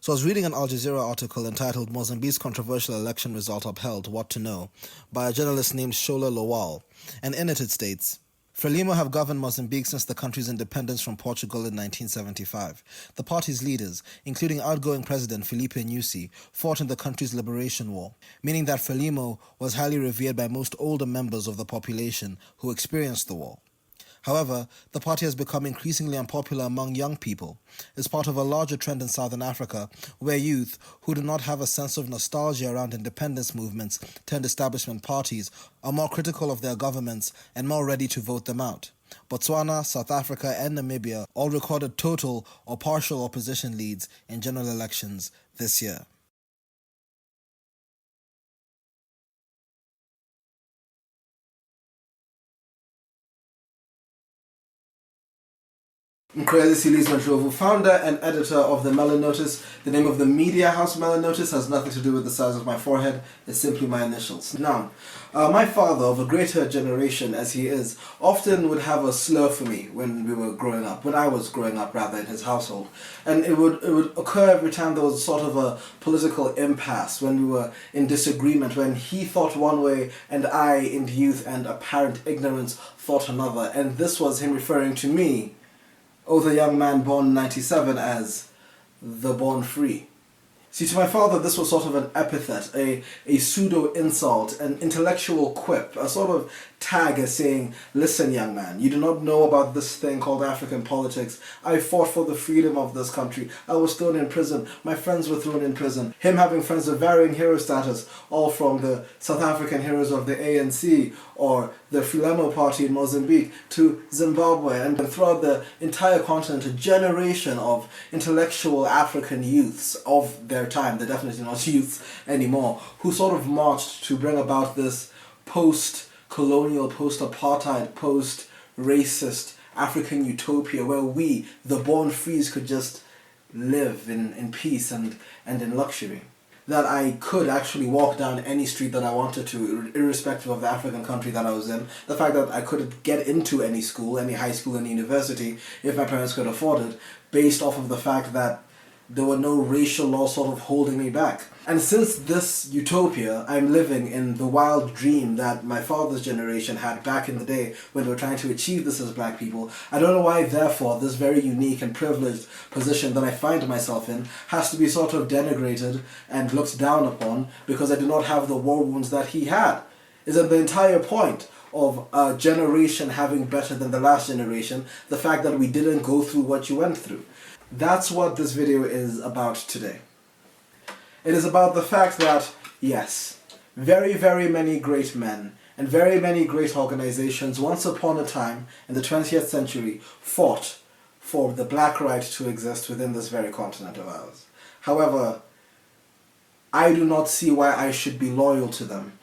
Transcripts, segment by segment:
So I was reading an Al Jazeera article entitled Mozambique's Controversial Election Result Upheld, What to Know, by a journalist named Shola Lawal, and in it states, Frelimo have governed Mozambique since the country's independence from Portugal in 1975. The party's leaders, including outgoing President Filipe Nyusi, fought in the country's liberation war, meaning that Frelimo was highly revered by most older members of the population who experienced the war. However, the party has become increasingly unpopular among young people as part of a larger trend in Southern Africa where youth, who do not have a sense of nostalgia around independence movements turned establishment parties, are more critical of their governments and more ready to vote them out. Botswana, South Africa, and Namibia all recorded total or partial opposition leads in general elections this year. Mkhwezi Ndlovu, founder and editor of the Melon Notice. The name of the media house Melon Notice has nothing to do with the size of my forehead, it's simply my initials. Now, my father, of a greater generation as he is, often would have a slur for me when I was growing up rather, in his household. And it would occur every time there was sort of a political impasse, when we were in disagreement, when he thought one way and I, in youth and apparent ignorance, thought another. And this was him referring to me, the young man born in 97, as the born free. See, to my father, this was sort of an epithet, a pseudo-insult, an intellectual quip, a sort of tag as saying, listen, young man, you do not know about this thing called African politics. I fought for the freedom of this country. I was thrown in prison. My friends were thrown in prison. Him having friends of varying hero status, all from the South African heroes of the ANC or the Frelimo party in Mozambique to Zimbabwe, and throughout the entire continent, a generation of intellectual African youths of their time, they're definitely not youths anymore, who sort of marched to bring about this post-colonial, post-apartheid, post-racist African utopia where we, the born frees, could just live in peace and in luxury. That I could actually walk down any street that I wanted to, irrespective of the African country that I was in. The fact that I could get into any school, any high school, any university, if my parents could afford it, based off of the fact that there were no racial laws sort of holding me back. And since this utopia, I'm living in the wild dream that my father's generation had back in the day when they were trying to achieve this as black people. I don't know why, therefore, this very unique and privileged position that I find myself in has to be sort of denigrated and looked down upon because I do not have the war wounds that he had. Isn't the entire point of a generation having better than the last generation the fact that we didn't go through what you went through? That's what this video is about today. It is about the fact that, yes, very, very many great men and very many great organizations once upon a time in the 20th century fought for the black right to exist within this very continent of ours. However, I do not see why I should be loyal to them,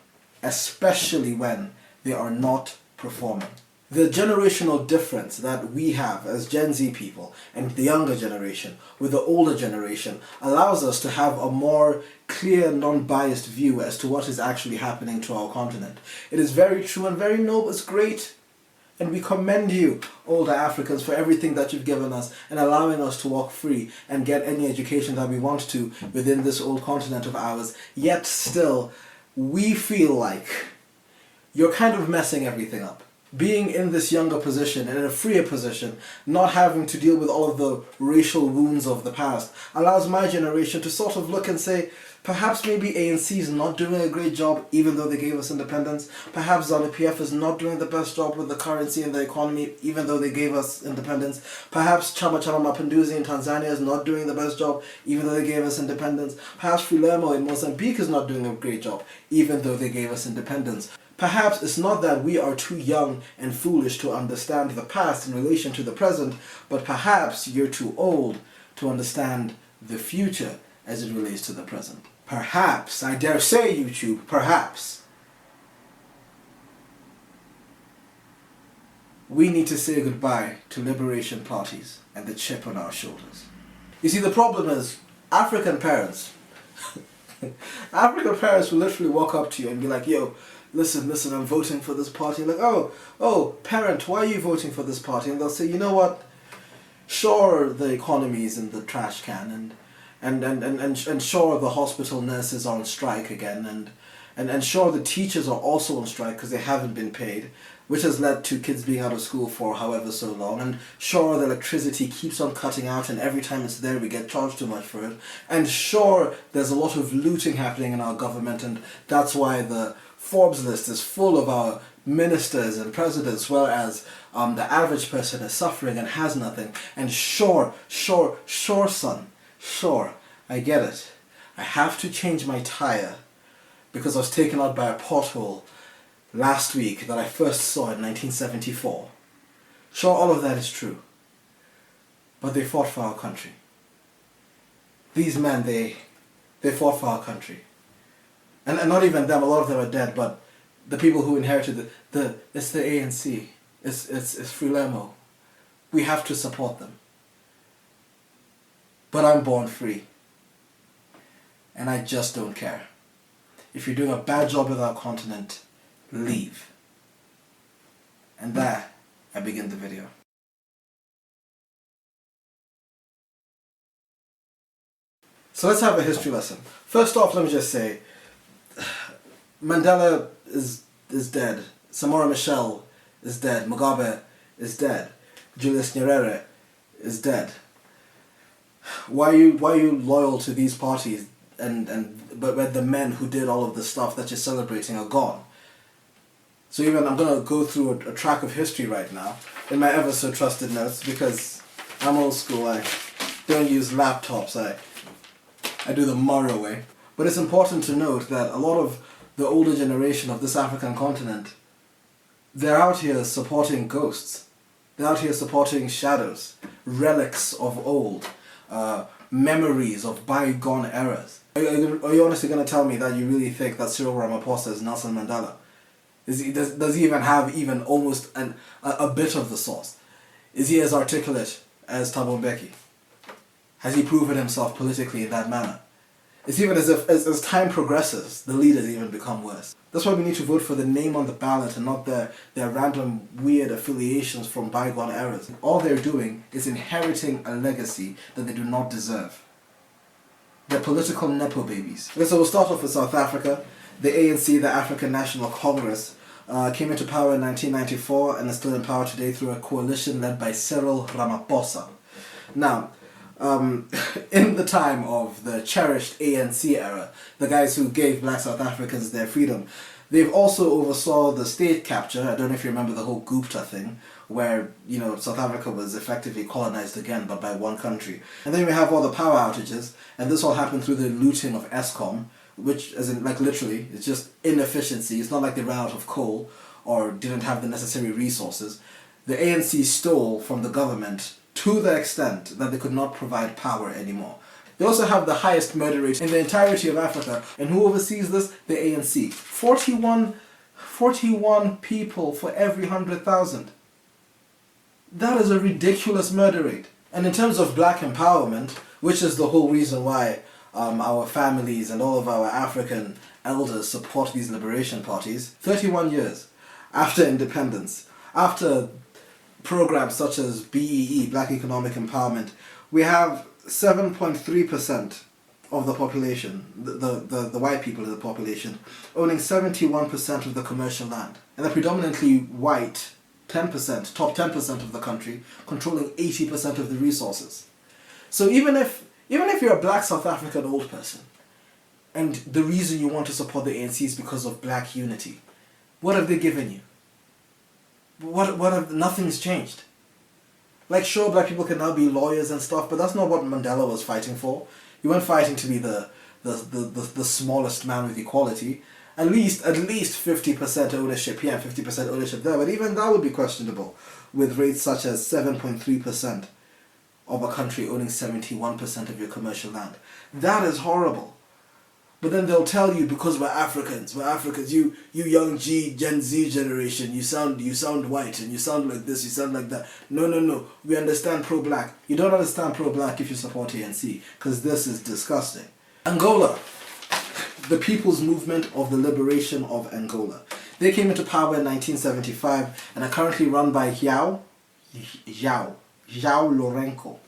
especially when they are not performing. The generational difference that we have as Gen Z people and the younger generation with the older generation allows us to have a more clear, non-biased view as to what is actually happening to our continent. It is very true and very noble, it's great, and we commend you, older Africans, for everything that you've given us and allowing us to walk free and get any education that we want to within this old continent of ours. Yet still, we feel like you're kind of messing everything up. Being in this younger position and in a freer position, not having to deal with all of the racial wounds of the past, allows my generation to sort of look and say, perhaps maybe ANC is not doing a great job even though they gave us independence. Perhaps ZANU-PF is not doing the best job with the currency and the economy even though they gave us independence. Perhaps Chama Mapinduzi in Tanzania is not doing the best job even though they gave us independence. Perhaps Frelimo in Mozambique is not doing a great job even though they gave us independence. Perhaps it's not that we are too young and foolish to understand the past in relation to the present, but perhaps you're too old to understand the future as it relates to the present. Perhaps, I dare say, YouTube, perhaps, we need to say goodbye to liberation parties and the chip on our shoulders. You see, the problem is African parents will literally walk up to you and be like, yo, listen, I'm voting for this party. Like, oh, parent, why are you voting for this party? And they'll say, you know what, sure, the economy is in the trash can, and sure, the hospital nurses are on strike again, and sure, the teachers are also on strike because they haven't been paid, which has led to kids being out of school for however so long. And sure, the electricity keeps on cutting out, and every time it's there we get charged too much for it. And sure, there's a lot of looting happening in our government, and that's why the Forbes list is full of our ministers and presidents, whereas the average person is suffering and has nothing. And sure, son, sure, I get it. I have to change my tire because I was taken out by a pothole last week that I first saw in 1974. Sure, all of that is true. But they fought for our country. These men, they fought for our country. And not even them, a lot of them are dead, but the people who inherited it's the ANC, it's Frelimo. We have to support them. But I'm born free. And I just don't care. If you're doing a bad job with our continent, leave. And there, I begin the video. So let's have a history lesson. First off, let me just say, Mandela is dead. Samora Machel is dead. Mugabe is dead. Julius Nyerere is dead. Why are you loyal to these parties but the men who did all of the stuff that you're celebrating are gone? So even I'm gonna go through a track of history right now in my ever so trusted notes because I'm old school. I don't use laptops. I do the Mario way. But it's important to note that a lot of the older generation of this African continent, they're out here supporting ghosts. They're out here supporting shadows, relics of old, memories of bygone eras. Are you honestly going to tell me that you really think that Cyril Ramaphosa is Nelson Mandela? Does he even have almost a bit of the sauce? Is he as articulate as Thabo Mbeki? Has he proven himself politically in that manner? It's even as if as time progresses, the leaders even become worse. That's why we need to vote for the name on the ballot and not their random weird affiliations from bygone eras. All they're doing is inheriting a legacy that they do not deserve. They're political nepo babies. Okay, so we'll start off with South Africa. The ANC, the African National Congress, came into power in 1994 and is still in power today through a coalition led by Cyril Ramaphosa. Now, in the time of the cherished ANC era, the guys who gave black South Africans their freedom, they've also oversaw the state capture. I don't know if you remember the whole Gupta thing, where, South Africa was effectively colonized again, but by one country. And then we have all the power outages, and this all happened through the looting of Eskom, which, as in, literally, it's just inefficiency. It's not like they ran out of coal or didn't have the necessary resources. The ANC stole from the government to the extent that they could not provide power anymore. They also have the highest murder rate in the entirety of Africa. And who oversees this? The ANC. 41 people for every 100,000. That is a ridiculous murder rate. And in terms of black empowerment, which is the whole reason why our families and all of our African elders support these liberation parties, 31 years after independence, after programs such as BEE, Black Economic Empowerment, we have 7.3% of the population, the white people of the population, owning 71% of the commercial land. And the predominantly white 10%, top 10% of the country, controlling 80% of the resources. So even if you're a black South African old person, and the reason you want to support the ANC is because of black unity, what have they given you? Nothing's changed. Sure, black people can now be lawyers and stuff, but that's not what Mandela was fighting for. He wasn't fighting to be the smallest man with equality. At least 50% ownership here and 50% ownership there, but even that would be questionable with rates such as 7.3% of a country owning 71% of your commercial land. That is horrible. But then they'll tell you, because we're Africans, you young Gen Z generation, you sound white, and you sound like this, you sound like that. No, we understand pro-black. You don't understand pro-black if you support ANC, because this is disgusting. Angola, the People's Movement of the Liberation of Angola. They came into power in 1975 and are currently run by João Lourenço.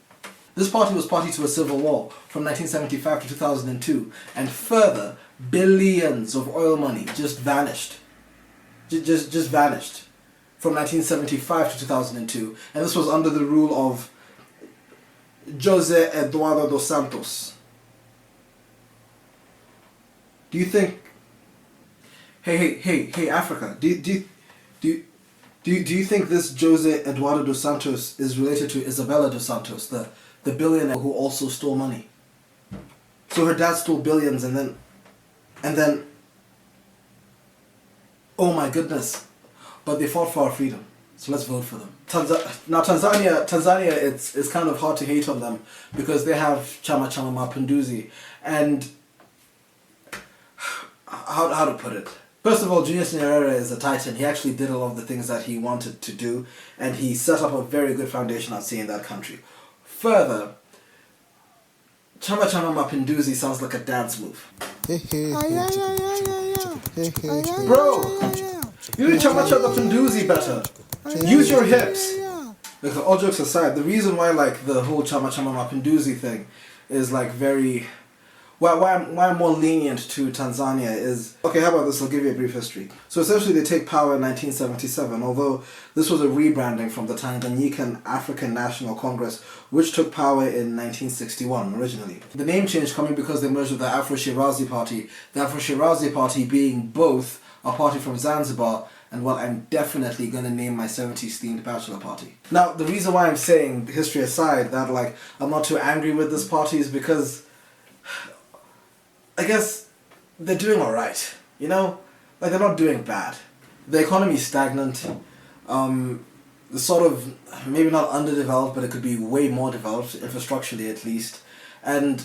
This party was party to a civil war from 1975 to 2002, and further, billions of oil money just vanished. Just vanished from 1975 to 2002, and this was under the rule of Jose Eduardo dos Santos. Do you think? Hey, Africa. Do you think this Jose Eduardo dos Santos is related to Isabella dos Santos, the billionaire who also stole money? So her dad stole billions, and then, oh my goodness, but they fought for our freedom. So let's vote for them. Tanzania, it's kind of hard to hate on them because they have Chama Chama Mapinduzi, and how to put it? First of all, Julius Nyerere is a titan. He actually did a lot of the things that he wanted to do, and he set up a very good foundation, I'd say, in that country. Further, Chama Chama Mapinduzi sounds like a dance move. Bro, you need Chama Chama Mapinduzi better. Use your hips. Like, all jokes aside, the reason why like the whole Chama Chama Mapinduzi thing is like very... Why I'm more lenient to Tanzania is... Okay, how about this? I'll give you a brief history. So essentially they take power in 1977, although this was a rebranding from the Tanganyikan African National Congress, which took power in 1961 originally. The name change coming because they merged with the Afro-Shirazi Party, the Afro-Shirazi Party being both a party from Zanzibar and what I'm definitely going to name my 70s themed bachelor party. Now, the reason why I'm saying, history aside, that like I'm not too angry with this party is because I guess they're doing alright, you know? Like, they're not doing bad. The economy's stagnant. The sort of, maybe not underdeveloped, but it could be way more developed, infrastructurally at least. And,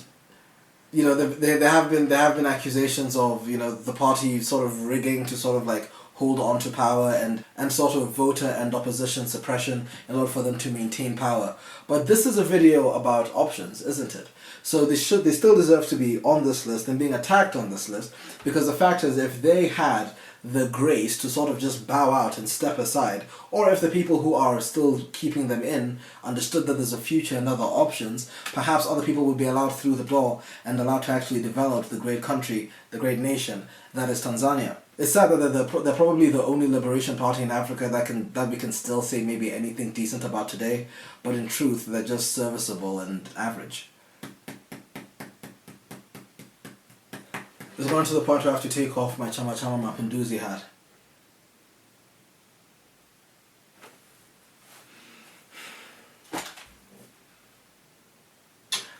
you know, there have been accusations of, you know, the party sort of rigging to sort of like hold on to power and sort of voter and opposition suppression in order for them to maintain power. But this is a video about options, isn't it? So they still deserve to be on this list and being attacked on this list, because the fact is, if they had the grace to sort of just bow out and step aside, or if the people who are still keeping them in understood that there's a future and other options, perhaps other people would be allowed through the door and allowed to actually develop the great country, the great nation that is Tanzania. It's sad that they're probably the only liberation party in Africa that we can still say maybe anything decent about today, but in truth they're just serviceable and average. It's going to the point where I have to take off my Chama Chama Mapinduzi hat.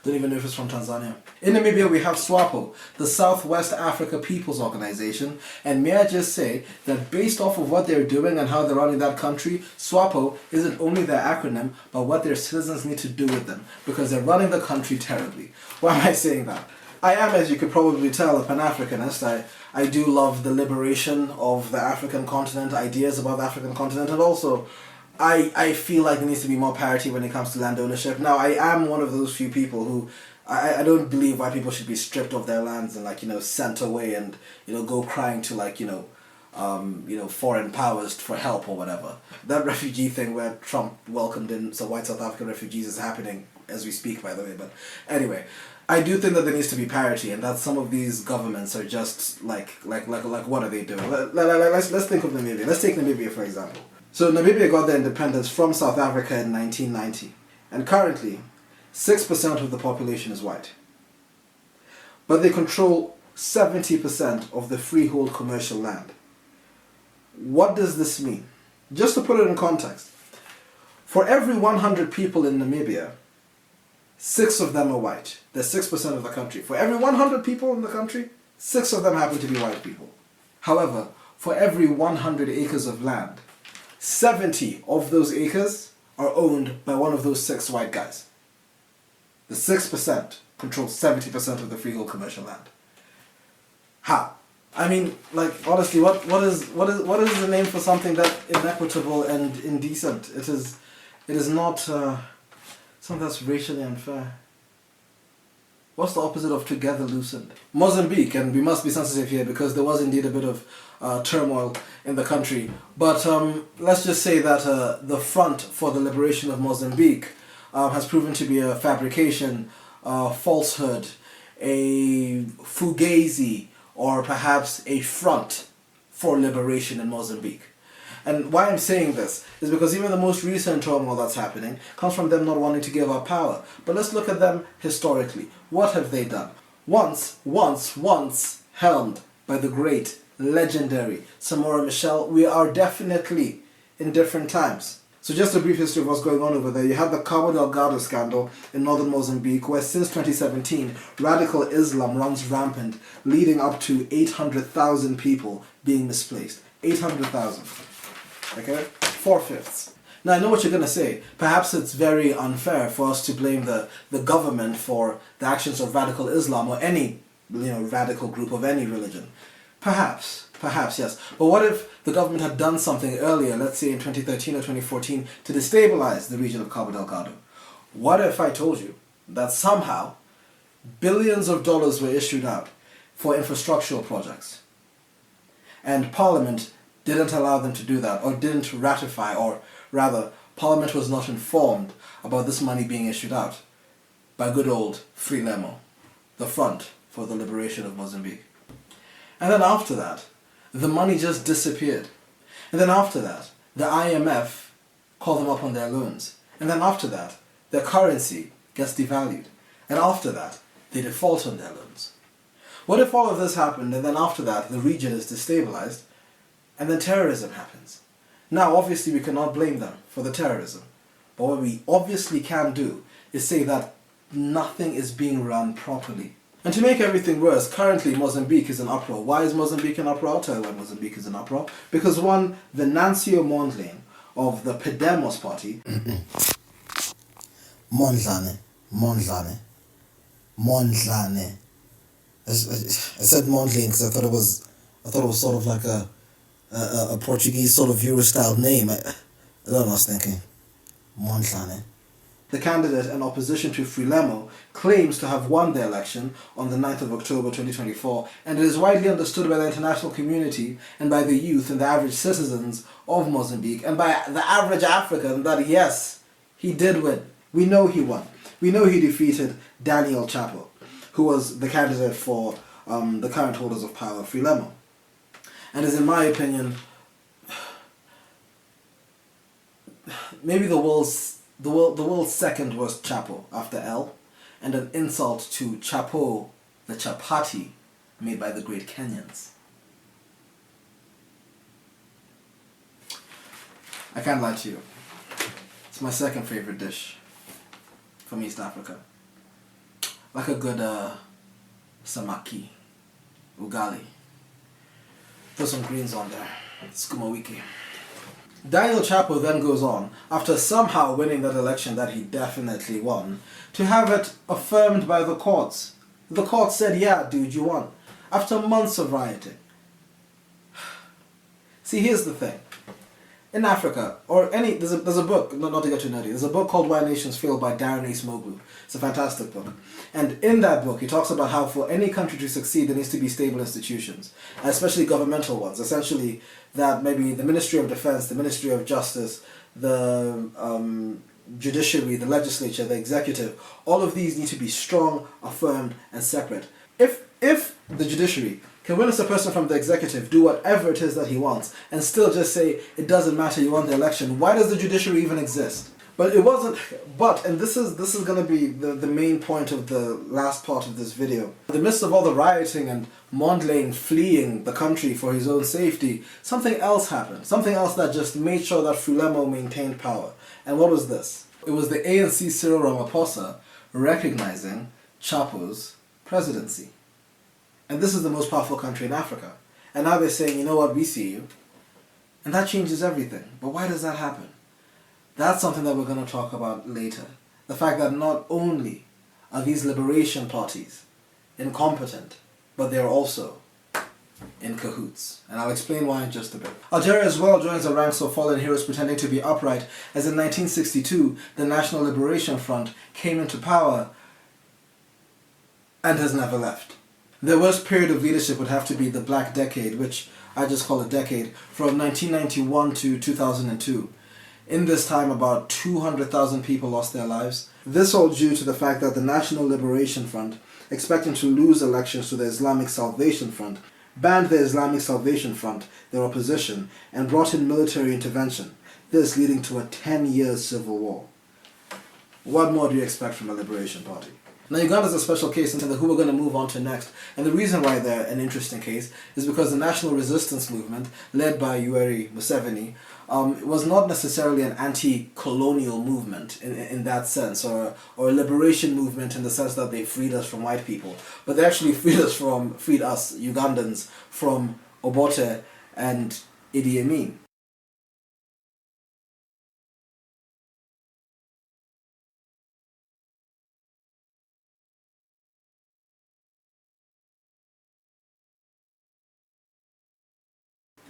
Don't even know if it's from Tanzania. In Namibia we have SWAPO, the Southwest Africa People's Organization, and may I just say that based off of what they're doing and how they're running that country, SWAPO isn't only their acronym, but what their citizens need to do with them, because they're running the country terribly. Why am I saying that? I am, as you could probably tell, a Pan-Africanist. I do love the liberation of the African continent, ideas about the African continent, and also I feel like there needs to be more parity when it comes to land ownership. Now, I am one of those few people who I don't believe white people should be stripped of their lands and like, you know, sent away and, you know, go crying to like, you know, foreign powers for help or whatever. That refugee thing where Trump welcomed in some white South African refugees is happening as we speak, by the way. But anyway, I do think that there needs to be parity, and that some of these governments are just like what are they doing? Let's think of Namibia. Let's take Namibia for example. So Namibia got their independence from South Africa in 1990, and currently 6% of the population is white. But they control 70% of the freehold commercial land. What does this mean? Just to put it in context, for every 100 people in Namibia, 6 of them are white. They're 6% of the country. For every 100 people in the country, 6 of them happen to be white people. However, for every 100 acres of land, 70 of those acres are owned by one of those 6 white guys. The 6% controls 70% of the freehold commercial land. How? I mean, like, honestly, what is the name for something that inequitable and indecent? It is not something that's racially unfair. What's the opposite of together loosened? Mozambique, and we must be sensitive here because there was indeed a bit of turmoil in the country. But let's just say that the Front for the Liberation of Mozambique has proven to be a fabrication, a falsehood, a fugazi, or perhaps a front for liberation in Mozambique. And why I'm saying this is because even the most recent turmoil that's happening comes from them not wanting to give up power. But let's look at them historically. What have they done? Once helmed by the great, legendary Samora Machel, we are definitely in different times. So just a brief history of what's going on over there. You had the Cabo Delgado scandal in northern Mozambique, where since 2017, radical Islam runs rampant, leading up to 800,000 people being misplaced. 800,000. Okay? 4/5. Now I know what you're going to say. Perhaps it's very unfair for us to blame the government for the actions of radical Islam or any radical group of any religion. Perhaps, yes. But what if the government had done something earlier, let's say in 2013 or 2014, to destabilize the region of Cabo Delgado? What if I told you that somehow billions of dollars were issued out for infrastructural projects, and Parliament didn't allow them to do that, or didn't ratify, or rather, Parliament was not informed about this money being issued out by good old Frelimo, the Front for the Liberation of Mozambique? And then after that, the money just disappeared. And then after that, the IMF called them up on their loans. And then after that, their currency gets devalued. And after that, they default on their loans. What if all of this happened and then after that, the region is destabilized and then terrorism happens? Now, obviously, we cannot blame them for the terrorism. But what we obviously can do is say that nothing is being run properly. And to make everything worse, currently Mozambique is in uproar. Why is Mozambique in uproar? I'll tell you why Mozambique is in uproar. Because one, Venancio Mondlane of the Podemos party... Mondlane. I said Mondlane because I thought it was sort of like a Portuguese sort of Euro-style name. I don't know what I was thinking. Mondlane. The candidate in opposition to Frelimo claims to have won the election on the 9th of October 2024, and it is widely understood by the international community and by the youth and the average citizens of Mozambique and by the average African that yes, he did win. We know he won. We know he defeated Daniel Chapo, who was the candidate for the current holders of power, Frelimo. And is, in my opinion, maybe the world's second worst Chapo after L, and an insult to Chapo, the chapati made by the great Kenyans. I can't lie to you. It's my second favorite dish from East Africa. Like a good samaki, ugali. Throw some greens on there. Skuma wiki. Daniel Chapo then goes on, after somehow winning that election that he definitely won, to have it affirmed by the courts. The court said, yeah, dude, you won. After months of rioting. See, here's the thing. In Africa, or there's a book, not to get too nerdy, there's a book called Why Nations Fail by Darren Acemoglu. It's a fantastic book. And in that book, he talks about how for any country to succeed, there needs to be stable institutions, and especially governmental ones. Essentially, that maybe the Ministry of Defense, the Ministry of Justice, the judiciary, the legislature, the executive, all of these need to be strong, affirmed, and separate. If the judiciary can witness a person from the executive do whatever it is that he wants and still just say, it doesn't matter, you won the election, why does the judiciary even exist? But it wasn't, and this is going to be the main point of the last part of this video. In the midst of all the rioting and Mondlane fleeing the country for his own safety, something else happened. Something else that just made sure that Frelimo maintained power. And what was this? It was the ANC Cyril Ramaphosa recognizing Chapo's presidency. And this is the most powerful country in Africa. And now they're saying, you know what, we see you. And that changes everything. But why does that happen? That's something that we're going to talk about later. The fact that not only are these liberation parties incompetent, but they're also in cahoots. And I'll explain why in just a bit. Algeria as well joins the ranks of fallen heroes pretending to be upright, as in 1962, the National Liberation Front came into power and has never left. The worst period of leadership would have to be the Black Decade, which I just call a decade, from 1991 to 2002. In this time, about 200,000 people lost their lives. This all due to the fact that the National Liberation Front, expecting to lose elections to the Islamic Salvation Front, banned the Islamic Salvation Front, their opposition, and brought in military intervention, this leading to a 10-year civil war. What more do you expect from a liberation party? Now, Uganda is a special case and who we're going to move on to next, and the reason why they're an interesting case is because the national resistance movement, led by Yoweri Museveni, was not necessarily an anti-colonial movement in that sense, or a liberation movement in the sense that they freed us from white people, but they actually freed us, Ugandans, from Obote and Idi Amin.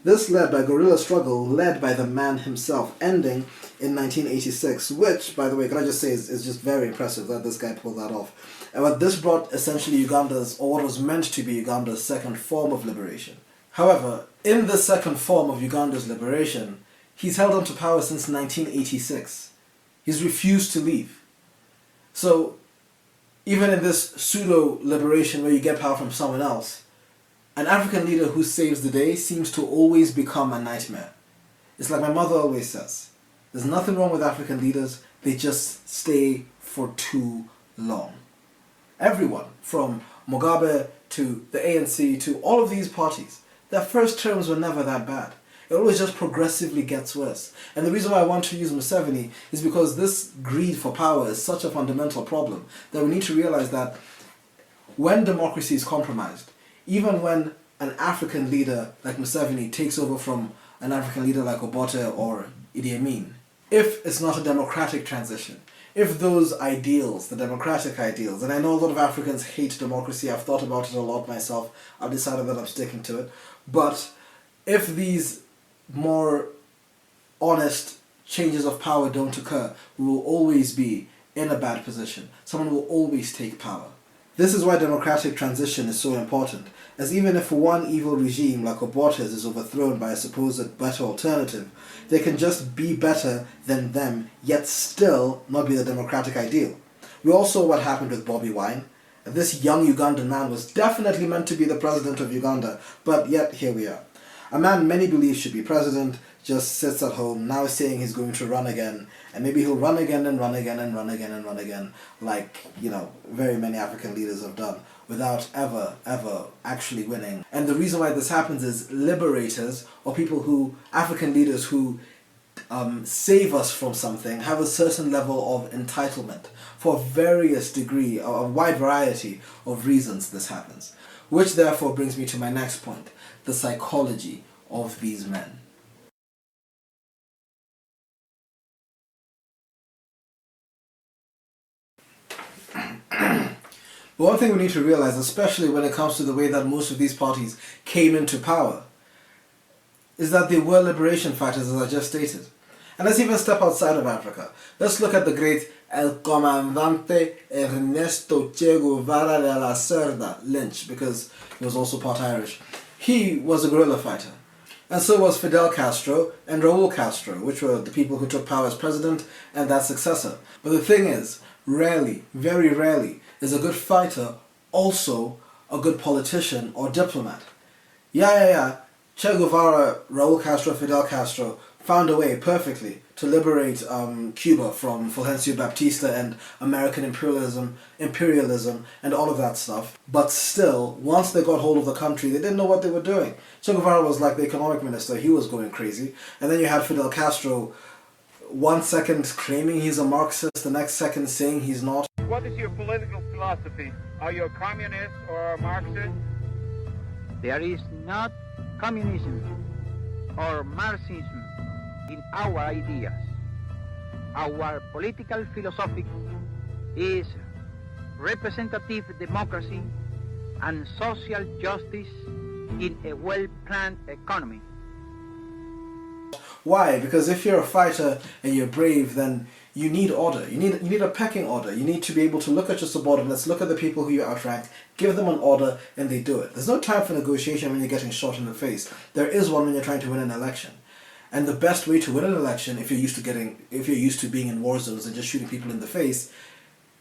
This led by guerrilla struggle led by the man himself, ending in 1986, which, by the way, can I just say, is just very impressive that this guy pulled that off. But this brought essentially Uganda's, or what was meant to be Uganda's second form of liberation. However, in the second form of Uganda's liberation, he's held on to power since 1986. He's refused to leave. So, even in this pseudo-liberation where you get power from someone else, an African leader who saves the day seems to always become a nightmare. It's like my mother always says, there's nothing wrong with African leaders, they just stay for too long. Everyone, from Mugabe to the ANC to all of these parties, their first terms were never that bad. It always just progressively gets worse. And the reason why I want to use Museveni is because this greed for power is such a fundamental problem that we need to realize that when democracy is compromised, even when an African leader like Museveni takes over from an African leader like Obote or Idi Amin, if it's not a democratic transition, if those ideals, the democratic ideals, and I know a lot of Africans hate democracy, I've thought about it a lot myself, I've decided that I'm sticking to it, but if these more honest changes of power don't occur, we will always be in a bad position. Someone will always take power. This is why democratic transition is so important, as even if one evil regime like Obote's is overthrown by a supposed better alternative, they can just be better than them, yet still not be the democratic ideal. We all saw what happened with Bobby Wine. This young Ugandan man was definitely meant to be the president of Uganda, but yet here we are. A man many believe should be president just sits at home, now saying he's going to run again, and maybe he'll run again and run again and run again and run again, like, very many African leaders have done, without ever actually winning. And the reason why this happens is liberators, or African leaders who save us from something, have a certain level of entitlement for various degree, a wide variety of reasons this happens. Which therefore brings me to my next point, the psychology of these men. But one thing we need to realize, especially when it comes to the way that most of these parties came into power, is that they were liberation fighters, as I just stated. And let's even step outside of Africa. Let's look at the great El Comandante Ernesto Che Guevara de la Cerda Lynch, because he was also part Irish. He was a guerrilla fighter. And so was Fidel Castro and Raul Castro, which were the people who took power as president and that successor. But the thing is, rarely, very rarely, is a good fighter also a good politician or diplomat. Che Guevara, Raul Castro, Fidel Castro found a way perfectly to liberate Cuba from Fulgencio Baptista and American imperialism and all of that stuff. But still, once they got hold of the country, they didn't know what they were doing. Che Guevara was like the economic minister, he was going crazy. And then you had Fidel Castro, one second claiming he's a Marxist, the next second saying he's not. What is your political philosophy? Are you a communist or a Marxist? There is not communism or Marxism in our ideas. Our political philosophy is representative democracy and social justice in a well-planned economy. Why? Because if you're a fighter and you're brave, then you need order. You need a pecking order. You need to be able to look at your subordinates, look at the people who you outrank, give them an order, and they do it. There's no time for negotiation when you're getting shot in the face. There is one when you're trying to win an election. And the best way to win an election, if you're used to being in war zones and just shooting people in the face,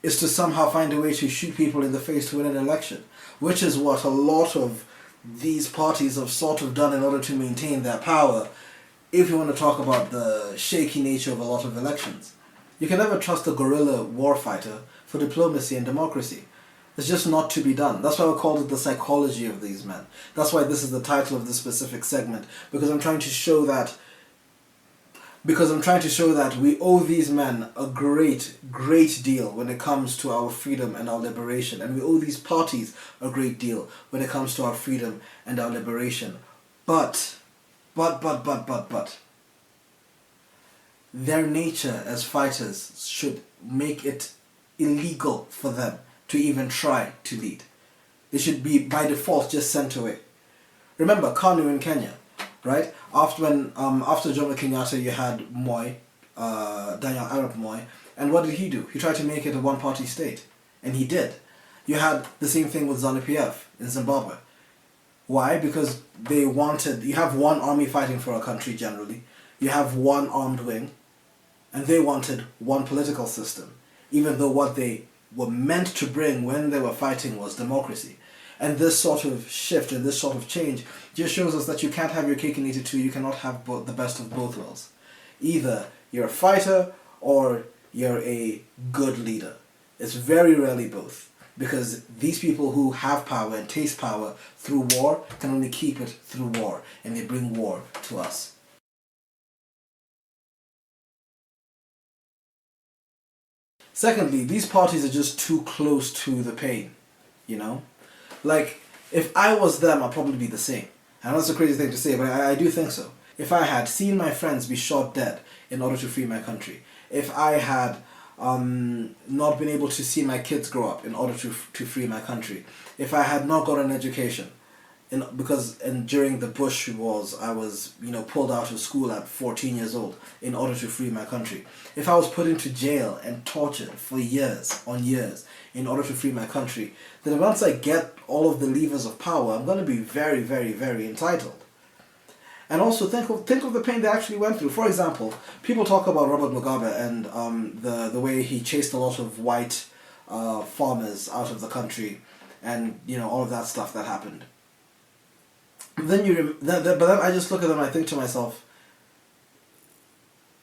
is to somehow find a way to shoot people in the face to win an election, which is what a lot of these parties have sort of done in order to maintain their power, if you want to talk about the shaky nature of a lot of elections. You can never trust a guerrilla warfighter for diplomacy and democracy. It's just not to be done. That's why we called it the psychology of these men. That's why this is the title of this specific segment, because I'm trying to show that we owe these men a great, great deal when it comes to our freedom and our liberation. And we owe these parties a great deal when it comes to our freedom and our liberation. But, their nature as fighters should make it illegal for them to even try to lead. They should be, by default, just sent away. Remember, KANU in Kenya, right? After Jomo Kenyatta, you had Moi, Daniel Arap Moi, and what did he do? He tried to make it a one-party state, and he did. You had the same thing with ZANU-PF in Zimbabwe. Why? Because you have one army fighting for a country generally, you have one armed wing, and they wanted one political system, even though what they were meant to bring when they were fighting was democracy. And this sort of shift and this sort of change just shows us that you can't have your cake and eat it too. You cannot have the best of both worlds. Either you're a fighter or you're a good leader. It's very rarely both, because these people who have power and taste power through war can only keep it through war, and they bring war to us. Secondly, these parties are just too close to the pain, you know? Like, if I was them, I'd probably be the same. I know it's a crazy thing to say, but I do think so. If I had seen my friends be shot dead in order to free my country, if I had not been able to see my kids grow up in order to free my country, if I had not got an education, during the Bush wars, I was pulled out of school at 14 years old in order to free my country. If I was put into jail and tortured for years on years in order to free my country, then once I get all of the levers of power, I'm going to be very, very, very entitled. And also think of the pain they actually went through. For example, people talk about Robert Mugabe and the way he chased a lot of white farmers out of the country, and all of that stuff that happened. But then I just look at them and I think to myself,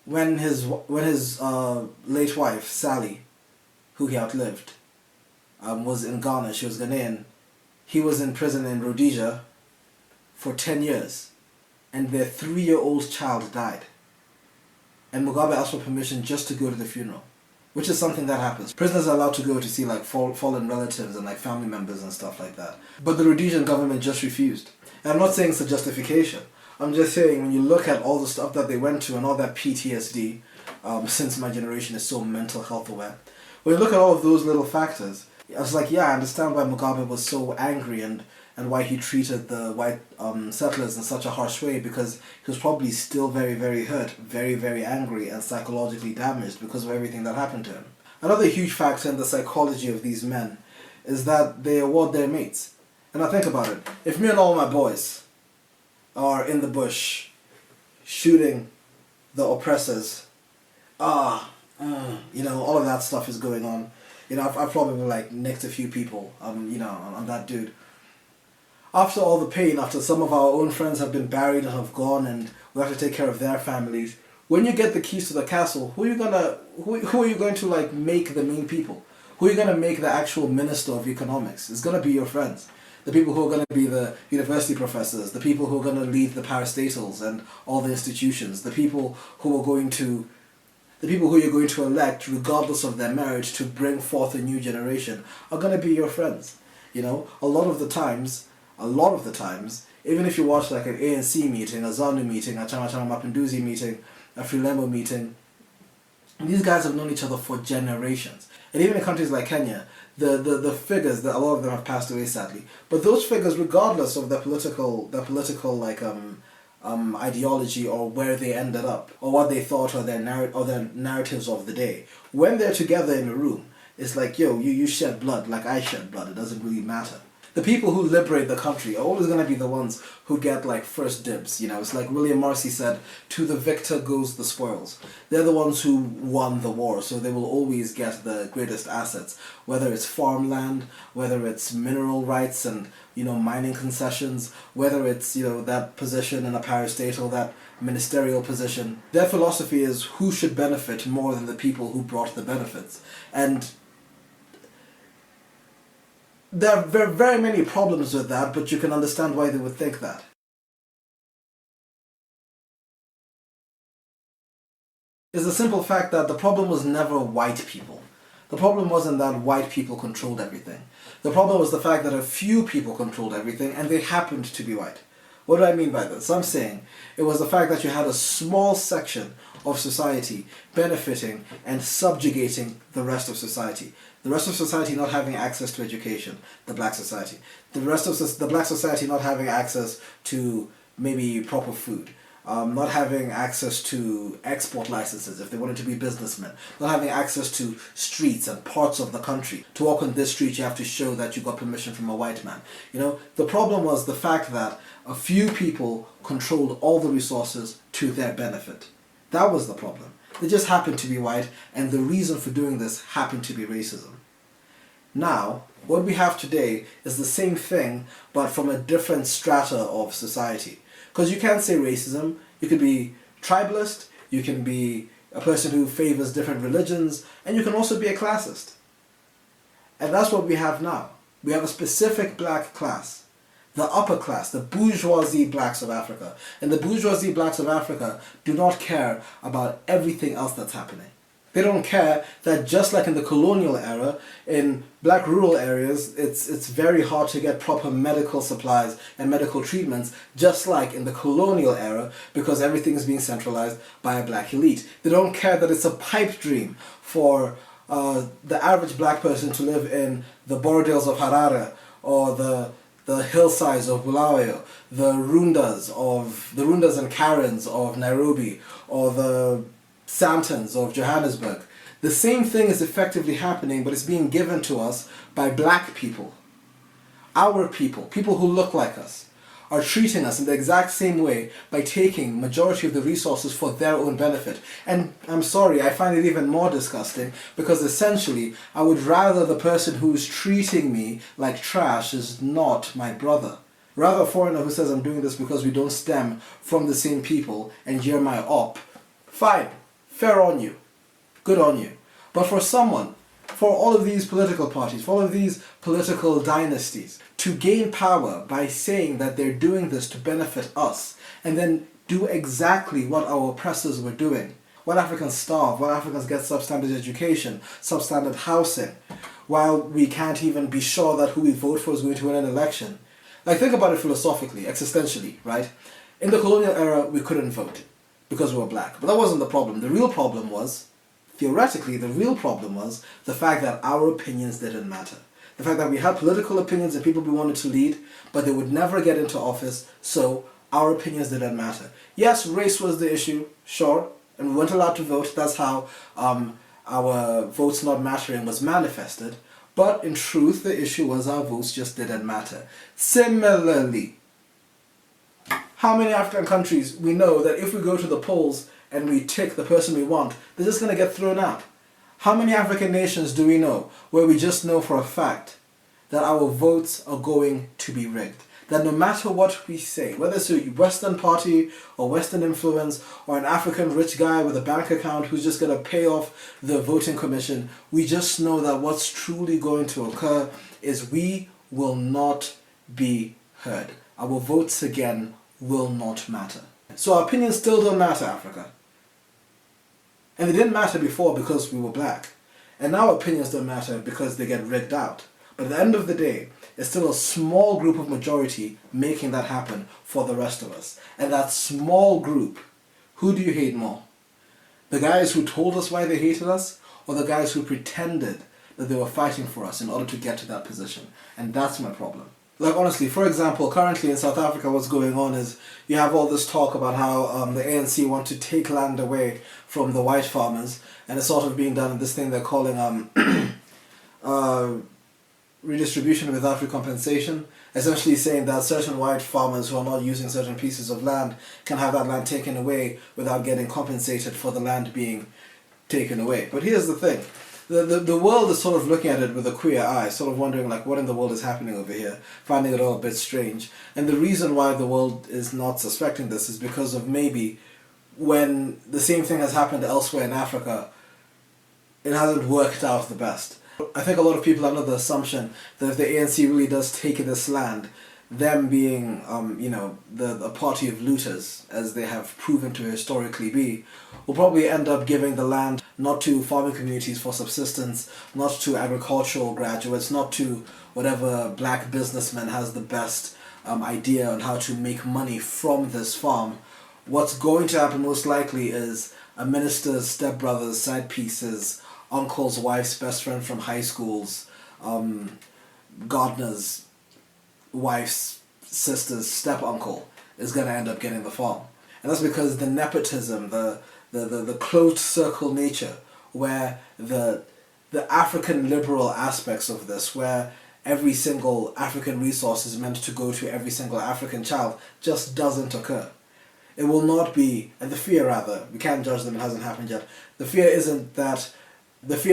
when his late wife, Sally, who he outlived, was in Ghana, she was Ghanaian, he was in prison in Rhodesia for 10 years, and their 3-year-old child died. And Mugabe asked for permission just to go to the funeral, which is something that happens. Prisoners are allowed to go to see fallen relatives and family members and stuff like that. But the Rhodesian government just refused. And I'm not saying it's a justification. I'm just saying when you look at all the stuff that they went to and all that PTSD, since my generation is so mental health aware, when you look at all of those little factors, I was like, yeah, I understand why Mugabe was so angry and why he treated the white settlers in such a harsh way, because he was probably still very, very hurt, very, very angry and psychologically damaged because of everything that happened to him. Another huge factor in the psychology of these men is that they award their mates. And now think about it. If me and all my boys are in the bush shooting the oppressors, all of that stuff is going on. I've probably nicked a few people, I'm that dude. After all the pain, after some of our own friends have been buried and have gone and we have to take care of their families, when you get the keys to the castle, who are you going to make the main people? Who are you going to make the actual minister of economics? It's going to be your friends. The people who are going to be the university professors, the people who are going to lead the parastatals and all the institutions, the people who you're going to elect, regardless of their merit, to bring forth a new generation, are going to be your friends. A lot of the times, even if you watch an ANC meeting, a ZANU meeting, a Chama Chama Mapinduzi meeting, a Frelimo meeting, these guys have known each other for generations. And even in countries like Kenya, the figures, that a lot of them have passed away sadly, but those figures, regardless of their political ideology or where they ended up or what they thought or their narratives of the day, when they're together in a room, it's like, yo, you shed blood like I shed blood, it doesn't really matter. The people who liberate the country are always going to be the ones who get like first dibs. You know, it's like William Marcy said, to the victor goes the spoils. They're the ones who won the war, so they will always get the greatest assets, whether it's farmland, whether it's mineral rights and, you know, mining concessions, whether it's, you know, that position in a parastatal, that ministerial position. Their philosophy is who should benefit more than the people who brought the benefits. And there are very many problems with that, but you can understand why they would think that. It's the simple fact that the problem was never white people. The problem wasn't that white people controlled everything. The problem was the fact that a few people controlled everything and they happened to be white. What do I mean by this? I'm saying it was the fact that you had a small section of society benefiting and subjugating the rest of society. The rest of society not having access to education, the black society. The rest of the black society not having access to maybe proper food. Not having access to export licenses if they wanted to be businessmen. Not having access to streets and parts of the country. To walk on this street you have to show that you got permission from a white man. You know, the problem was the fact that a few people controlled all the resources to their benefit. That was the problem. They just happened to be white, and the reason for doing this happened to be racism. Now, what we have today is the same thing, but from a different strata of society. Because you can't say racism, you could be tribalist, you can be a person who favors different religions, and you can also be a classist. And that's what we have now. We have a specific black class. The upper class, the bourgeoisie blacks of Africa. And the bourgeoisie blacks of Africa do not care about everything else that's happening. They don't care that just like in the colonial era, in black rural areas, it's very hard to get proper medical supplies and medical treatments, just like in the colonial era, because everything is being centralized by a black elite. They don't care that it's a pipe dream for the average black person to live in the Bordeaux of Harare, or the hillsides of Bulawayo, the Rundas and Karens of Nairobi, or the Santons of Johannesburg. The same thing is effectively happening, but it's being given to us by black people. Our people who look like us, are treating us in the exact same way by taking majority of the resources for their own benefit. And I'm sorry, I find it even more disgusting, because essentially I would rather the person who's treating me like trash is not my brother. Rather a foreigner who says I'm doing this because we don't stem from the same people and you're my op. Fine. Fair on you. Good on you. But for all of these political parties, for all of these political dynasties, to gain power by saying that they're doing this to benefit us, and then do exactly what our oppressors were doing. While Africans starve, while Africans get substandard education, substandard housing, while we can't even be sure that who we vote for is going to win an election. Like, think about it philosophically, existentially, right? In the colonial era, we couldn't vote because we were black. But that wasn't the problem. The real problem was, theoretically, the real problem was the fact that our opinions didn't matter. The fact that we had political opinions and people we wanted to lead, but they would never get into office, so our opinions didn't matter. Yes, race was the issue, sure, and we weren't allowed to vote. That's how our votes not mattering was manifested. But in truth, the issue was our votes just didn't matter. Similarly, how many African countries we know that if we go to the polls and we tick the person we want, they're just going to get thrown out? How many African nations do we know where we just know for a fact that our votes are going to be rigged? That no matter what we say, whether it's a Western party or Western influence or an African rich guy with a bank account who's just going to pay off the voting commission, we just know that what's truly going to occur is we will not be heard. Our votes again will not matter. So our opinions still don't matter, Africa. And they didn't matter before because we were black. And now opinions don't matter because they get rigged out. But at the end of the day, it's still a small group of majority making that happen for the rest of us. And that small group, who do you hate more? The guys who told us why they hated us, or the guys who pretended that they were fighting for us in order to get to that position? And that's my problem. Like, honestly, for example, currently in South Africa what's going on is you have all this talk about how the ANC want to take land away from the white farmers, and it's sort of being done in this thing they're calling redistribution without recompensation, essentially saying that certain white farmers who are not using certain pieces of land can have that land taken away without getting compensated for the land being taken away. But here's the thing. The world is sort of looking at it with a queer eye, sort of wondering like what in the world is happening over here, finding it all a bit strange. And the reason why the world is not suspecting this is because of maybe when the same thing has happened elsewhere in Africa, it hasn't worked out the best. I think a lot of people are under the assumption that if the ANC really does take this land, them being, the party of looters, as they have proven to historically be, will probably end up giving the land not to farming communities for subsistence, not to agricultural graduates, not to whatever black businessman has the best idea on how to make money from this farm. What's going to happen most likely is a minister's stepbrothers, side pieces, uncle's wife's best friend from high schools, gardener's wife's sister's step-uncle is going to end up getting the farm. And that's because the nepotism, the closed circle nature, where the African liberal aspects of this, where every single African resource is meant to go to every single African child, just doesn't occur. It will not be, and the fear rather, we can't judge them, it hasn't happened yet, the fear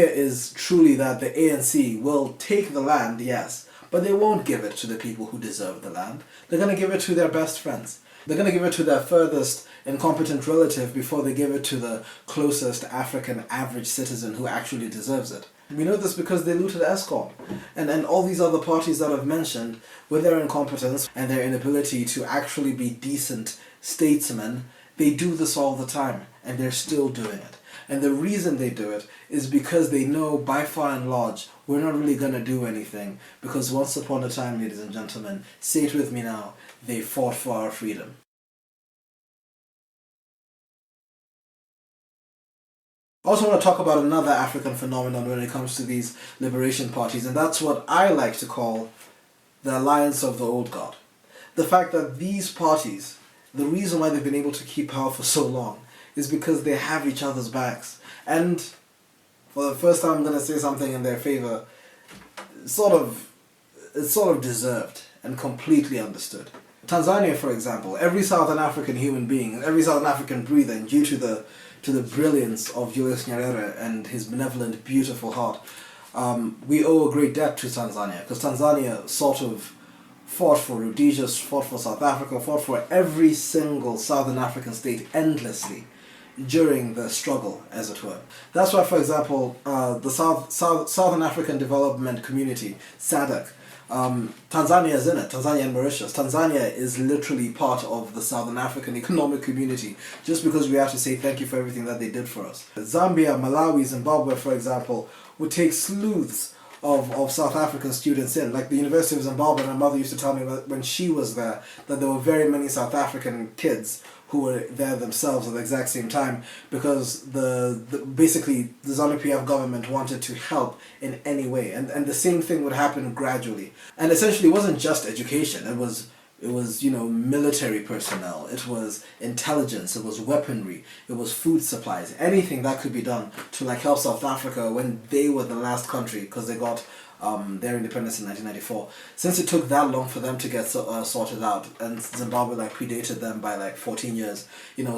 is truly that the ANC will take the land, yes, but they won't give it to the people who deserve the land. They're going to give it to their best friends. They're going to give it to their furthest incompetent relative before they give it to the closest African average citizen who actually deserves it. We know this because they looted ESCOM. And all these other parties that I've mentioned, with their incompetence and their inability to actually be decent statesmen, they do this all the time, and they're still doing it. And the reason they do it is because they know, by far and large, we're not really going to do anything, because once upon a time, ladies and gentlemen, say it with me now, they fought for our freedom. I also want to talk about another African phenomenon when it comes to these liberation parties, and that's what I like to call the alliance of the old guard. The fact that these parties, the reason why they've been able to keep power for so long is because they have each other's backs. And for the first time I'm going to say something in their favor, it's sort of deserved and completely understood. Tanzania, for example, every Southern African human being, every Southern African breather, and due to the brilliance of Julius Nyerere and his benevolent, beautiful heart, we owe a great debt to Tanzania, because Tanzania sort of fought for Rhodesia, fought for South Africa, fought for every single Southern African state endlessly during the struggle, as it were. That's why, for example, the Southern African Development Community, SADC, Tanzania is in it, Tanzania and Mauritius. Tanzania is literally part of the Southern African Economic Community, just because we have to say thank you for everything that they did for us. Zambia, Malawi, Zimbabwe, for example, would take sleuths of South African students in. Like the University of Zimbabwe, my mother used to tell me when she was there that there were very many South African kids who were there themselves at the exact same time, because basically the ZANU-PF government wanted to help in any way, and the same thing would happen gradually. And essentially it wasn't just education, it was military personnel, it was intelligence, it was weaponry, it was food supplies, anything that could be done to help South Africa when they were the last country, because they got their independence in 1994. Since it took that long for them to get sorted out, and Zimbabwe predated them by 14 years,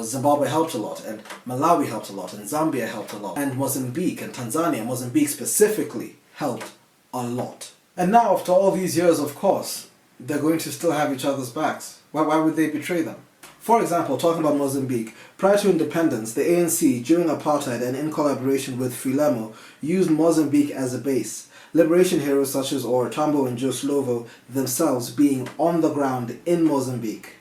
Zimbabwe helped a lot, and Malawi helped a lot, and Zambia helped a lot, and Mozambique and Tanzania, Mozambique specifically, helped a lot. And now, after all these years, of course, they're going to still have each other's backs. Why would they betray them? For example, talking about Mozambique, prior to independence, the ANC, during apartheid and in collaboration with Frelimo, used Mozambique as a base. Liberation heroes such as Tambo and Joe Slovo themselves being on the ground in Mozambique.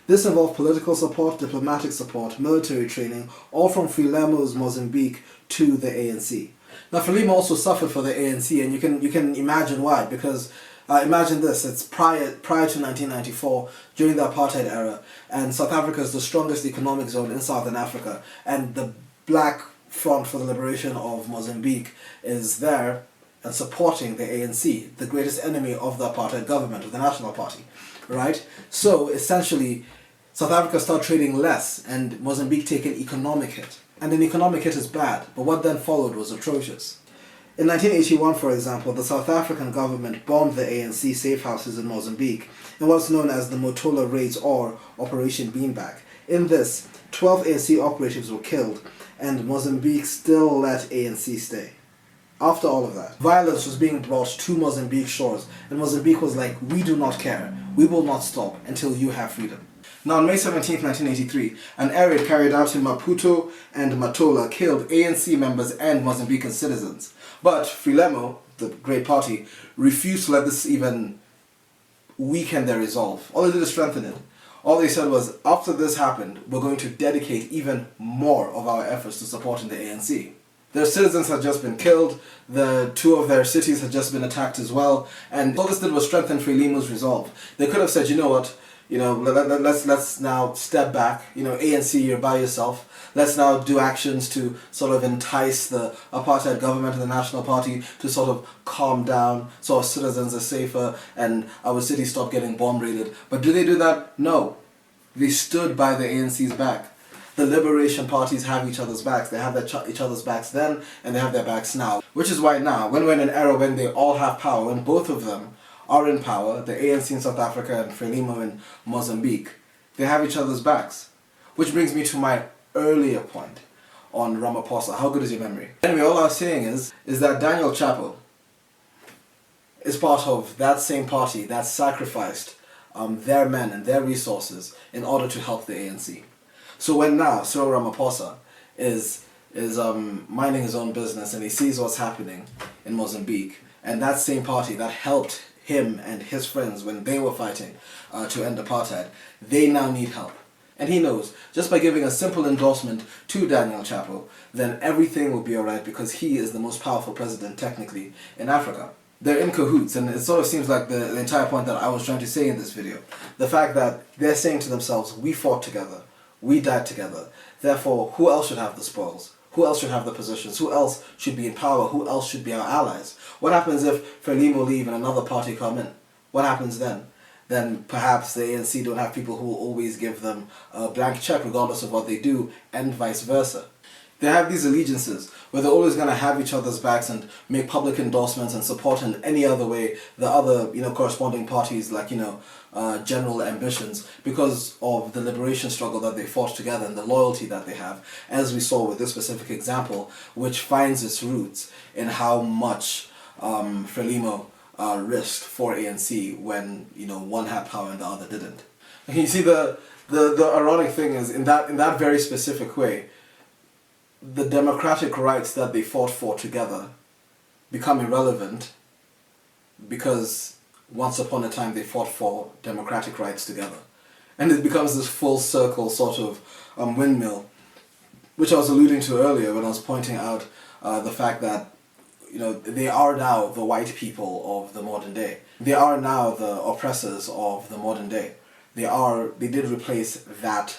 This involved political support, diplomatic support, military training, all from Frelimo's Mozambique to the ANC. Now, Frelimo also suffered for the ANC, and you can imagine why, because imagine this, it's prior to 1994, during the apartheid era, and South Africa is the strongest economic zone in Southern Africa, and the Black Front for the Liberation of Mozambique is there and supporting the ANC, the greatest enemy of the apartheid government, of the National Party, right? So essentially, South Africa started trading less, and Mozambique take an economic hit. And an economic hit is bad, but what then followed was atrocious. In 1981, for example, the South African government bombed the ANC safe houses in Mozambique in what's known as the Motola Raids or Operation Beanbag. In this, 12 ANC operatives were killed, and Mozambique still let ANC stay. After all of that, violence was being brought to Mozambique shores, and Mozambique was like, we do not care, we will not stop until you have freedom. Now on May 17, 1983, an air raid carried out in Maputo and Matola killed ANC members and Mozambican citizens. But Frelimo, the Great Party, refused to let this even weaken their resolve. All they did is strengthen it. All they said was, after this happened, we're going to dedicate even more of our efforts to supporting the ANC. Their citizens had just been killed, two of their cities had just been attacked as well, and all this did was strengthen Frelimo's resolve. They could have said, you know what, let's now step back, ANC, you're by yourself. Let's now do actions to sort of entice the apartheid government and the National Party to sort of calm down so our citizens are safer and our cities stop getting bomb raided. But do they do that? No. They stood by the ANC's back. The liberation parties have each other's backs. They have each other's backs then, and they have their backs now. Which is why now, when we're in an era when they all have power, when both of them are in power, the ANC in South Africa and Frelimo in Mozambique, they have each other's backs. Which brings me to my earlier point on Ramaphosa. How good is your memory? Anyway, all I was saying is that Daniel Chapo is part of that same party that sacrificed their men and their resources in order to help the ANC. So when now Cyril Ramaphosa is minding his own business and he sees what's happening in Mozambique, and that same party that helped him and his friends when they were fighting to end apartheid, they now need help. And he knows, just by giving a simple endorsement to Daniel Chapo, then everything will be alright because he is the most powerful president technically in Africa. They're in cahoots, and it sort of seems like the entire point that I was trying to say in this video. The fact that they're saying to themselves, we fought together. We died together. Therefore, who else should have the spoils? Who else should have the positions? Who else should be in power? Who else should be our allies? What happens if Frelimo leave and another party come in? What happens then? Then perhaps the ANC don't have people who will always give them a blank check regardless of what they do, and vice versa. They have these allegiances where they're always going to have each other's backs and make public endorsements and support in any other way the other, corresponding parties like, general ambitions because of the liberation struggle that they fought together and the loyalty that they have, as we saw with this specific example, which finds its roots in how much Frelimo risked for ANC when, one had power and the other didn't. And you see the ironic thing is in that very specific way, the democratic rights that they fought for together become irrelevant because once upon a time they fought for democratic rights together. And it becomes this full circle sort of windmill, which I was alluding to earlier when I was pointing out the fact that they are now the white people of the modern day. They are now the oppressors of the modern day. They did replace that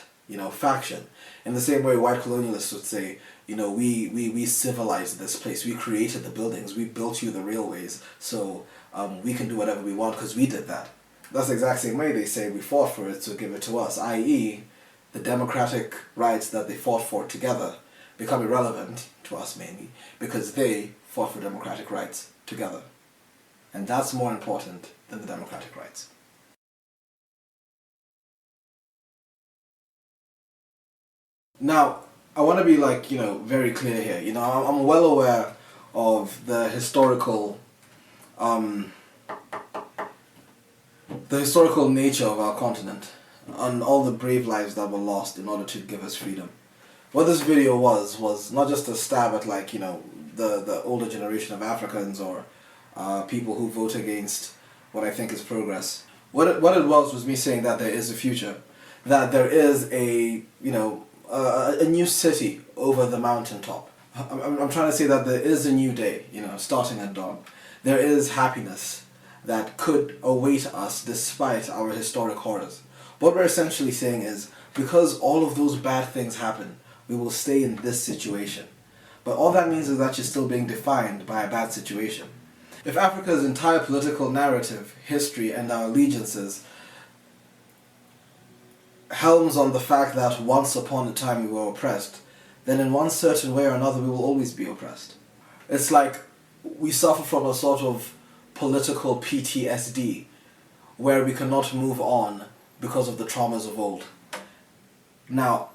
faction. In the same way white colonialists would say, we civilized this place, we created the buildings, we built you the railways, so we can do whatever we want because we did that. That's the exact same way they say we fought for it, so give it to us, i.e. the democratic rights that they fought for together become irrelevant to us mainly because they fought for democratic rights together. And that's more important than the democratic rights. Now, I want to be very clear here. I'm well aware of the historical nature of our continent and all the brave lives that were lost in order to give us freedom. What this video was not just a stab at the older generation of Africans or people who vote against what I think is progress. What it was me saying that there is a future, that there is a new city over the mountaintop. I'm trying to say that there is a new day, starting at dawn. There is happiness that could await us despite our historic horrors. What we're essentially saying is, because all of those bad things happen, we will stay in this situation. But all that means is that you're still being defined by a bad situation. If Africa's entire political narrative, history, and our allegiances helms on the fact that once upon a time we were oppressed, then in one certain way or another we will always be oppressed. It's like we suffer from a sort of political PTSD where we cannot move on because of the traumas of old. Now,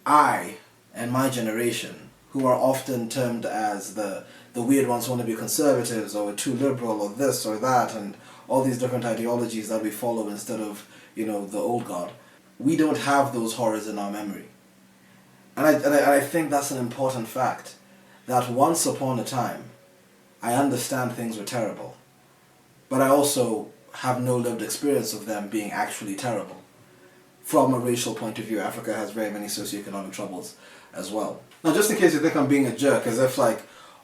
I and my generation, who are often termed as the weird ones who want to be conservatives or too liberal or this or that and all these different ideologies that we follow instead of, the old God, we don't have those horrors in our memory. And I think that's an important fact, that once upon a time, I understand things were terrible, but I also have no lived experience of them being actually terrible. From a racial point of view, Africa has very many socioeconomic troubles as well. Now, just in case you think I'm being a jerk, as if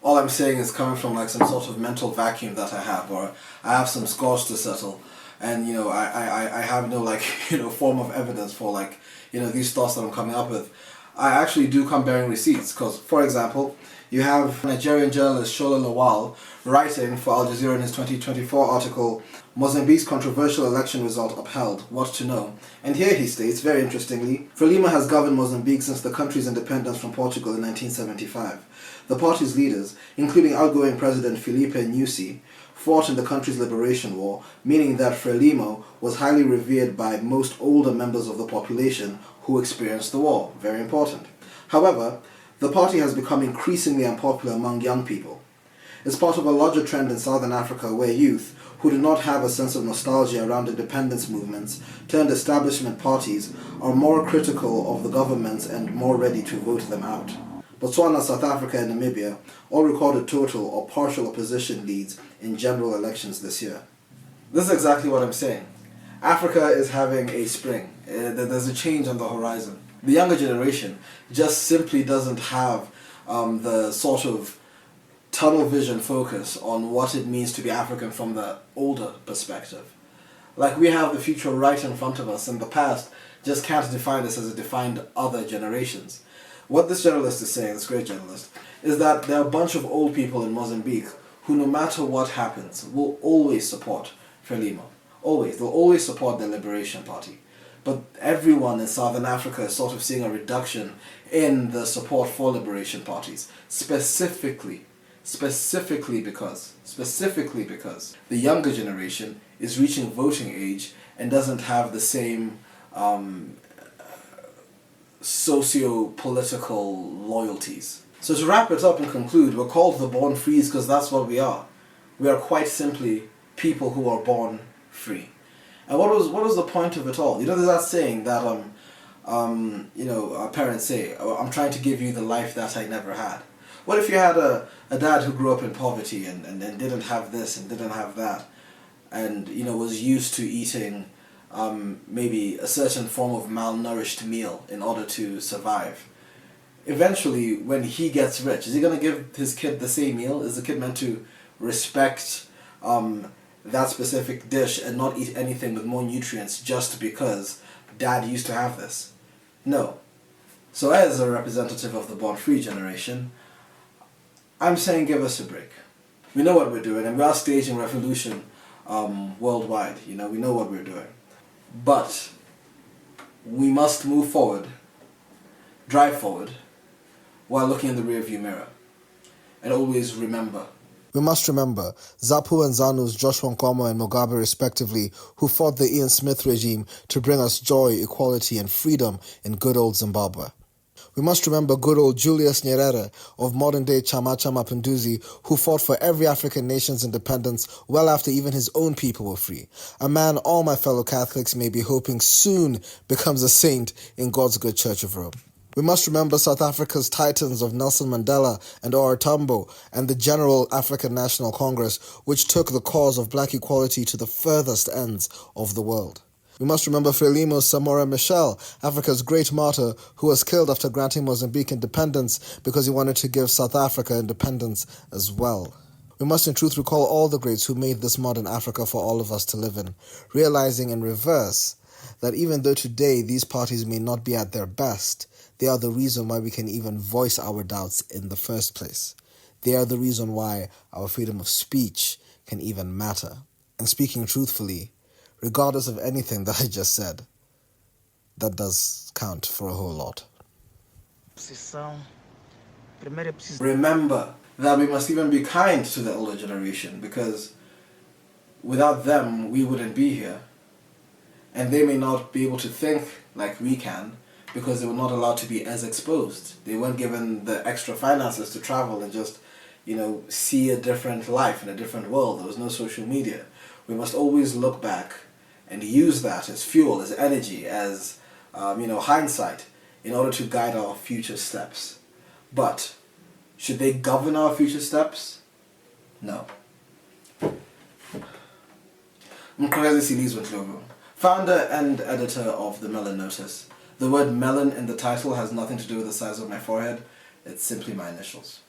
all I'm saying is coming from some sort of mental vacuum that I have, or I have some scores to settle, and I have no form of evidence for these thoughts that I'm coming up with. I actually do come bearing receipts, because, for example, you have Nigerian journalist Shola Lawal writing for Al Jazeera in his 2024 article, Mozambique's controversial election result upheld, what to know. And here he states, very interestingly, Frelimo has governed Mozambique since the country's independence from Portugal in 1975. The party's leaders, including outgoing President Filipe Nyusi, fought in the country's liberation war, meaning that Frelimo was highly revered by most older members of the population who experienced the war. Very important. However, the party has become increasingly unpopular among young people. It's part of a larger trend in Southern Africa where youth, who do not have a sense of nostalgia around independence movements turned establishment parties, are more critical of the governments and more ready to vote them out. Botswana, South Africa and Namibia all recorded total or partial opposition leads in general elections this year. This is exactly what I'm saying. Africa is having a spring. There's a change on the horizon. The younger generation just simply doesn't have the sort of tunnel vision focus on what it means to be African from the older perspective. We have the future right in front of us, and the past just can't define us as it defined other generations. What this journalist is saying, this great journalist, is that there are a bunch of old people in Mozambique who, no matter what happens, will always support Frelimo. Always. They'll always support the Liberation Party. But everyone in Southern Africa is sort of seeing a reduction in the support for liberation parties, specifically because the younger generation is reaching voting age and doesn't have the same socio-political loyalties. So to wrap it up and conclude, we're called the born frees because that's what we are. We are quite simply people who are born free. And what was the point of it all? There's that saying that parents say, I'm trying to give you the life that I never had. What if you had a dad who grew up in poverty and didn't have this and didn't have that, and was used to eating maybe a certain form of malnourished meal in order to survive? Eventually, when he gets rich, is he going to give his kid the same meal? Is the kid meant to respect that specific dish and not eat anything with more nutrients just because dad used to have this? No. So as a representative of the born-free generation, I'm saying give us a break. We know what we're doing, and we are staging revolution worldwide. We know what we're doing. But we must move forward, drive forward, while looking in the rearview mirror. And always remember. We must remember Zapu and Zanu's Joshua Nkomo and Mugabe respectively, who fought the Ian Smith regime to bring us joy, equality and freedom in good old Zimbabwe. We must remember good old Julius Nyerere of modern-day Chamacha Mapinduzi, who fought for every African nation's independence well after even his own people were free. A man all my fellow Catholics may be hoping soon becomes a saint in God's good Church of Rome. We must remember South Africa's titans of Nelson Mandela and O.R. Tambo and the General African National Congress, which took the cause of black equality to the furthest ends of the world. We must remember Frelimo Samora Machel, Africa's great martyr, who was killed after granting Mozambique independence because he wanted to give South Africa independence as well. We must in truth recall all the greats who made this modern Africa for all of us to live in, realizing in reverse that even though today these parties may not be at their best, they are the reason why we can even voice our doubts in the first place. They are the reason why our freedom of speech can even matter. And speaking truthfully, regardless of anything that I just said, that does count for a whole lot. Remember, that we must even be kind to the older generation, because without them we wouldn't be here. And they may not be able to think like we can because they were not allowed to be as exposed. They weren't given the extra finances to travel and just, see a different life in a different world. There was no social media. We must always look back and use that as fuel, as energy, as, hindsight in order to guide our future steps. But should they govern our future steps? No. Mkrezi Silizwe, founder and editor of the Melon Notice. The word melon in the title has nothing to do with the size of my forehead. It's simply my initials.